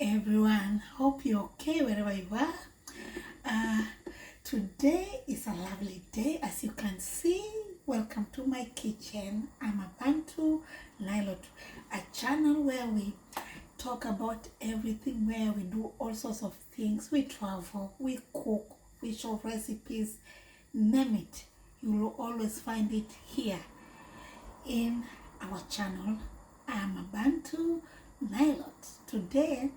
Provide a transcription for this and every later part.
Everyone, hope you're okay wherever you are. Today is a lovely day, as you can see. Welcome to my kitchen. I'm a Bantu Nilot, a channel where we talk about everything, where we do all sorts of things. We travel, we cook, we show recipes, name it. You will always find it here in our channel. I'm a Bantu Nilot. Today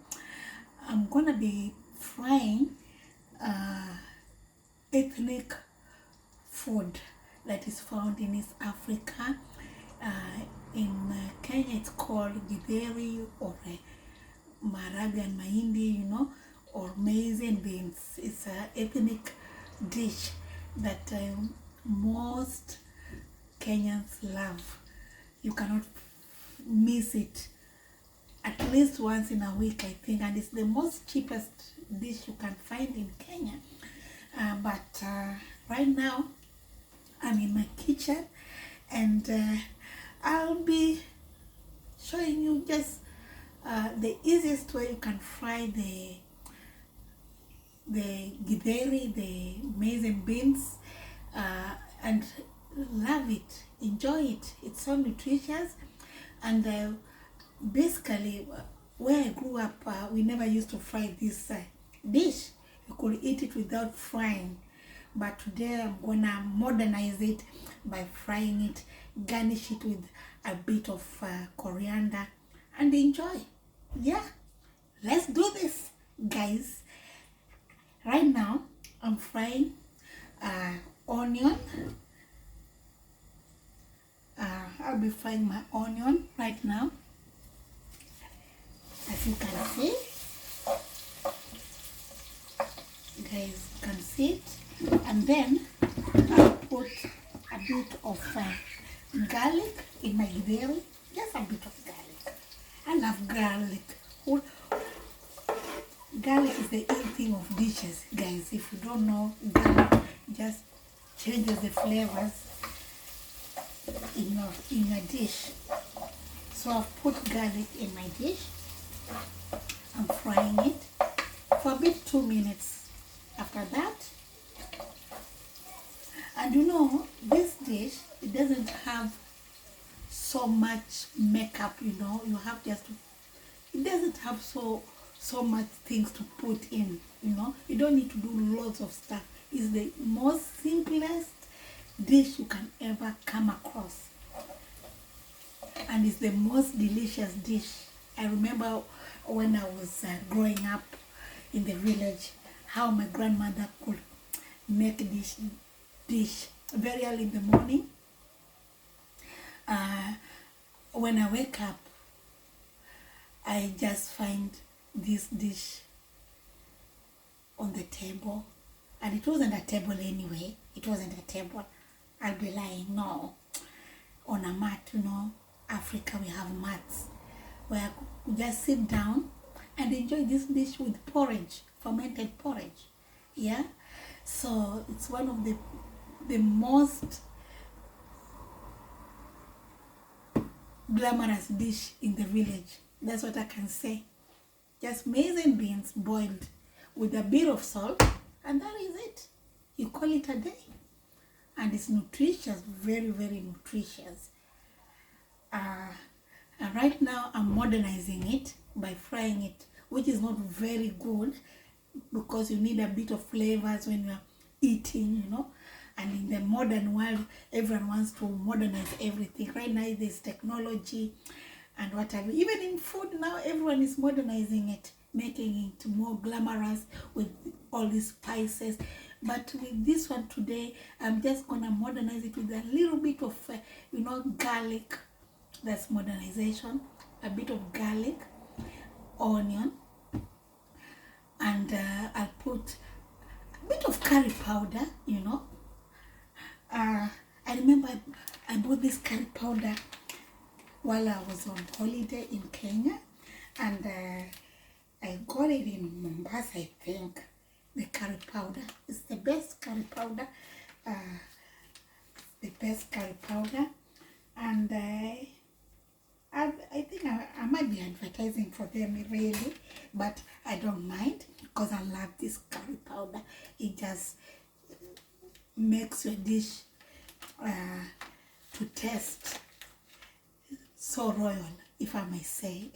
I'm gonna be frying ethnic food that is found in East Africa. In Kenya it's called githeri or maragwe and mahindi, or maize and beans. It's an ethnic dish that most Kenyans love. You cannot miss it at least once in a week, I think, and it's the most cheapest dish you can find in Kenya. But right now I'm in my kitchen, and I'll be showing you just the easiest way you can fry the githeri, the maize and beans, and love it, enjoy it. It's so nutritious. And basically, where I grew up, we never used to fry this dish. You could eat it without frying, but today I'm gonna modernize it by frying it, garnish it with a bit of coriander, and enjoy. Yeah, let's do this, guys. Right now I'm frying onion. I'll be frying my onion right now, as you can see. Guys, you can see it. And then I'll put a bit of garlic in my githeri. Just a bit of garlic. I love garlic. Garlic is the in thing of dishes, guys. If you don't know, garlic just changes the flavors in a dish. So I've put garlic in my dish. I'm frying it for about 2 minutes. After that, and this dish, it doesn't have so much makeup. You have just to, it doesn't have so much things to put in. You don't need to do lots of stuff. It's the most simplest dish you can ever come across, and it's the most delicious dish. I remember when I was growing up in the village, how my grandmother could make this dish very early in the morning. When I wake up, I just find this dish on the table, and it wasn't a table anyway. It wasn't a table. I'll be lying. No, on a mat. Africa, we have mats where you just sit down and enjoy this dish with porridge, fermented porridge. Yeah, so it's one of the most glamorous dish in the village. That's what I can say. Just maize and beans boiled with a bit of salt, and that is it. You call it a day, and it's nutritious, very, very nutritious. And right now I'm modernizing it by frying it, which is not very good, because you need a bit of flavors when you're eating, and in the modern world, everyone wants to modernize everything. Right now there's technology and whatever. Even in food now, everyone is modernizing it, making it more glamorous with all these spices. But with this one today, I'm just gonna modernize it with a little bit of garlic. That's modernization. A bit of garlic, onion, and I'll put a bit of curry powder. I remember I bought this curry powder while I was on holiday in Kenya, and I got it in Mombasa, I think. The curry powder is the best curry powder. And I think I might be advertising for them, really. but I don't mind because I love this curry powder. It just makes your dish to taste so royal, if I may say.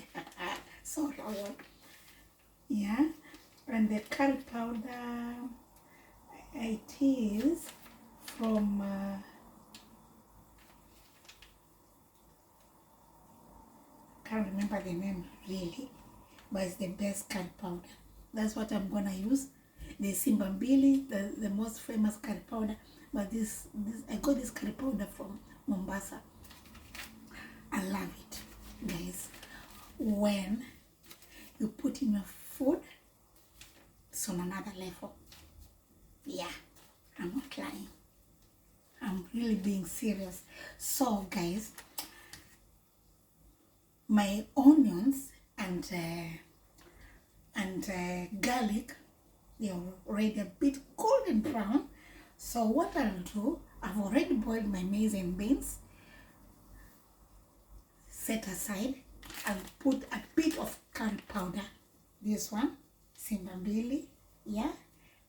So royal. Yeah. And the curry powder, it is from can't remember the name really, but it's the best curry powder. That's what I'm gonna use. The Simbambili, the most famous curry powder, but this I got this curry powder from Mombasa. I love it, guys. When you put in your food, it's on another level. Yeah, I'm not lying. I'm really being serious. So, guys, my onions and garlic, they're already a bit golden brown. So what I'll do, I've already boiled my maize and beans, set aside. I'll put a bit of curry powder, this one, Simbambili, yeah,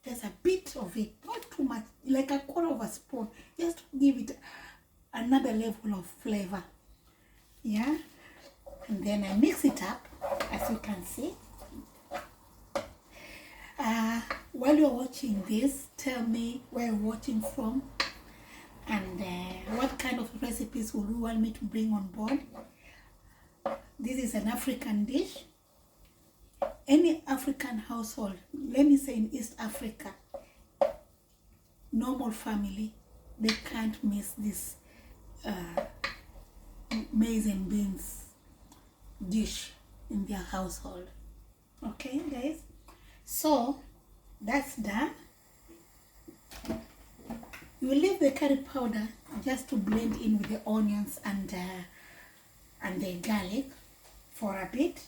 just a bit of it, not too much, like a quarter of a spoon, just to give it another level of flavor, yeah. And then I mix it up, as you can see. While you're watching this, tell me where you're watching from and what kind of recipes would you want me to bring on board. This is an African dish. Any African household, let me say in East Africa, normal family, they can't miss this maize and beans dish in their household. Okay, guys, so that's done. You leave the curry powder just to blend in with the onions and the garlic for a bit,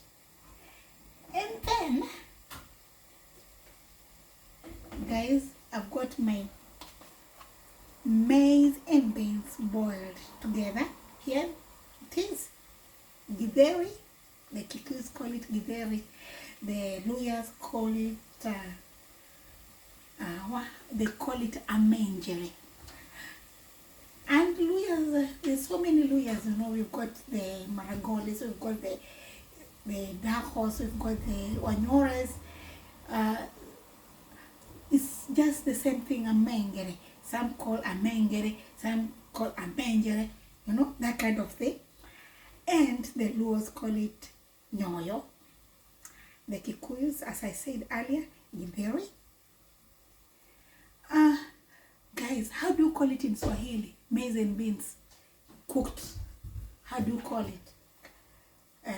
and then, guys, I've got my maize and beans boiled together. Here it is, githeri. The Kikuyus call it githeri. The Luyas call it they call it amengere. And Luyas, there's so many Luyas, you know. We've got the Maragolis, we've got the Dahos, we've got the Wanyores. It's just the same thing, amengere. Some call amengere, some call amengere, you know, that kind of thing. And the Luos call it nyoyo. The Kikuyus, as I said earlier, githeri. Guys, how do you call it in Swahili? Maize and beans cooked. How do you call it?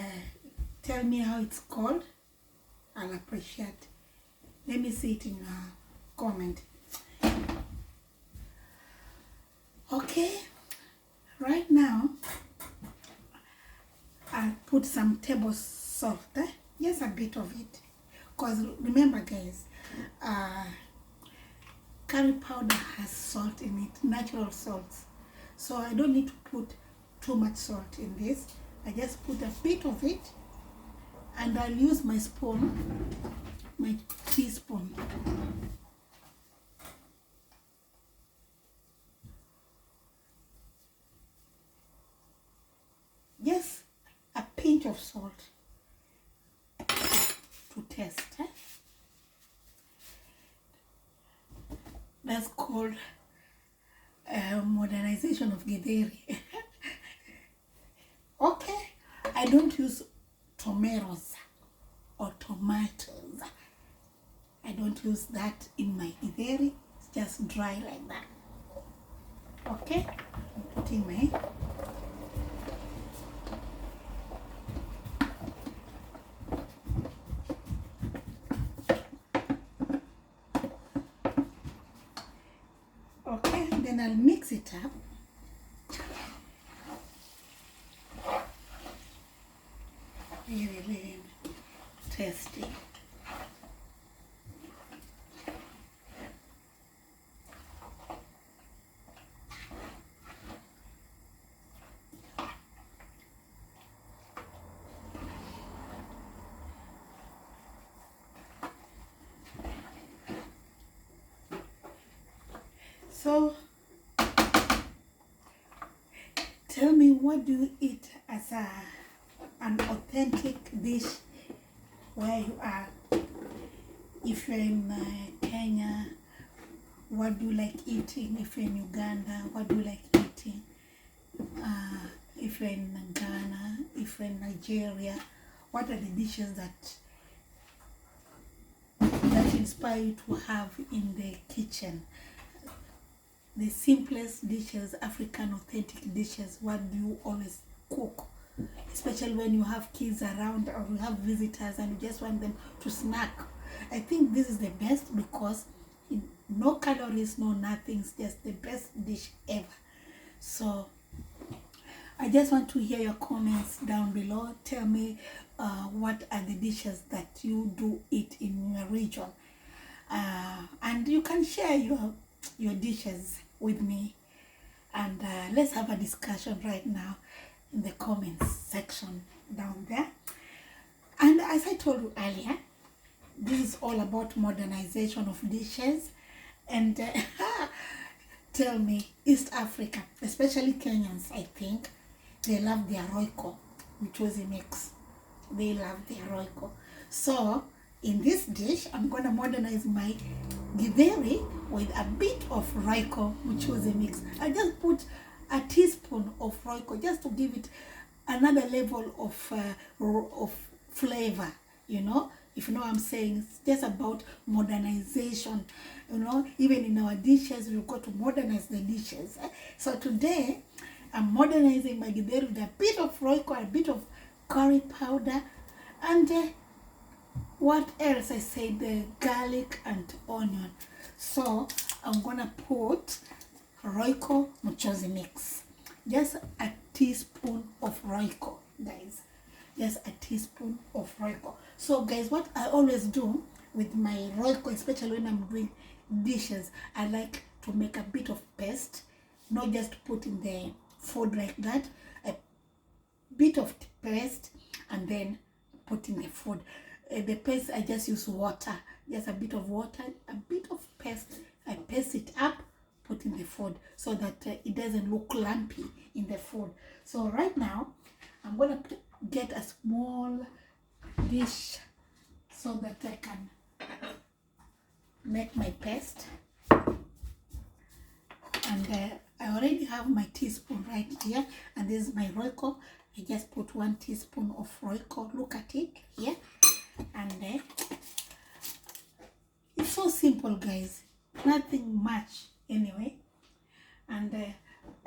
Tell me how it's called. I'll appreciate. Let me see it in a comment. Okay, right now I'll put some table salt, just a bit of it, because remember, guys, curry powder has salt in it, natural salts, so I don't need to put too much salt in this. I just put a bit of it, and I'll use my spoon, my teaspoon. Just a pinch of salt to taste. That's called modernization of githeri. Okay, I don't use tomatoes or tomatoes. I don't use that in my githeri. It's just dry like that. Okay, I'm putting my then I'll mix it up. Really, really tasty. So tell me, what do you eat as an authentic dish where you are? If you're in Kenya, what do you like eating? If you're in Uganda, what do you like eating? If you're in Ghana, if you're in Nigeria, what are the dishes that inspire you to have in the kitchen? The simplest dishes, African authentic dishes, what do you always cook? Especially when you have kids around or you have visitors and you just want them to snack. I think this is the best because no calories, no nothing. It's just the best dish ever. So I just want to hear your comments down below. Tell me what are the dishes that you do eat in your region. And you can share your dishes with me. And let's have a discussion right now in the comments section down there. And as I told you earlier, this is all about modernization of dishes. And tell me, East Africa, especially Kenyans, I think, they love their roiko, which was a mix. They love their roiko. So in this dish, I'm going to modernize my githeri with a bit of roiko, which was a mix. I just put a teaspoon of roiko just to give it another level of flavor, you know. If you know what I'm saying, it's just about modernization. You know, even in our dishes, we've got to modernize the dishes. So today, I'm modernizing my githeri with a bit of roiko, a bit of curry powder, and what else? I said the garlic and onion. So I'm gonna put roiko mchuzi mix. Just a teaspoon of roiko, guys. Just a teaspoon of roiko. So guys, what I always do with my roiko, especially when I'm doing dishes, I like to make a bit of paste, not just put in the food like that. A bit of paste and then put in the food. The paste, I just use water, just a bit of water, a bit of paste. I paste it up, put in the food so that it doesn't look lumpy in the food. So right now, I'm gonna get a small dish so that I can make my paste. And I already have my teaspoon right here, and this is my roiko. I just put 1 teaspoon of roiko. Look at it here. And it's so simple, guys, nothing much anyway. And I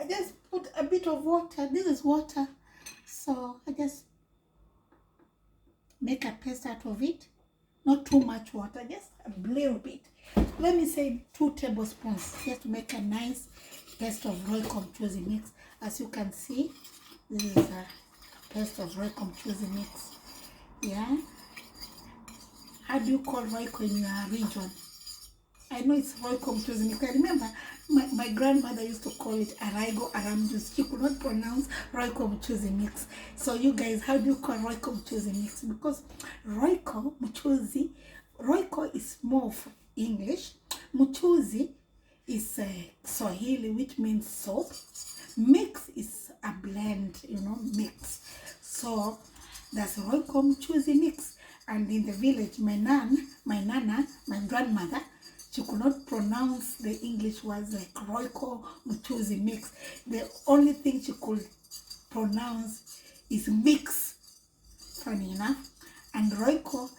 just put a bit of water. This is water, so I just make a paste out of it. Not too much water, just a little bit. Let me say 2 tablespoons just to make a nice paste of roiko mchuzi mix. As you can see, this is a paste of roiko mchuzi mix. Yeah. How do you call roiko in your region? I know it's roiko mchuzi mix. I remember my grandmother used to call it araigo aramjus. She could not pronounce roiko mchuzi mix. So you guys, how do you call roiko mchuzi mix? Because roiko is more of English. Mchuzi is Swahili, which means soap. Mix is a blend, you know, mix. So that's roiko mchuzi mix. And in the village, my nana, my grandmother, she could not pronounce the English words like roiko mchuzi mix. The only thing she could pronounce is mix. Funny enough. And roiko,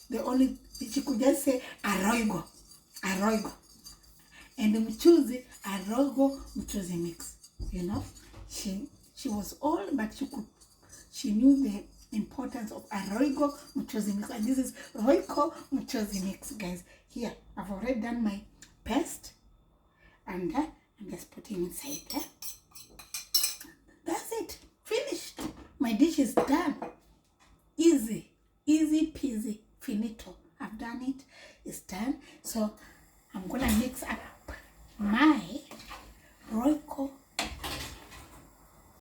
she could just say aroigo. And the mchuzi, aroigo mchuzi mix. You know, she was old, but she knew the importance of aroigo mchuzi mix. And this is roiko mchuzi mix, guys. Here, I've already done my paste, and I'm just putting inside there. That's it. Finished. My dish is done.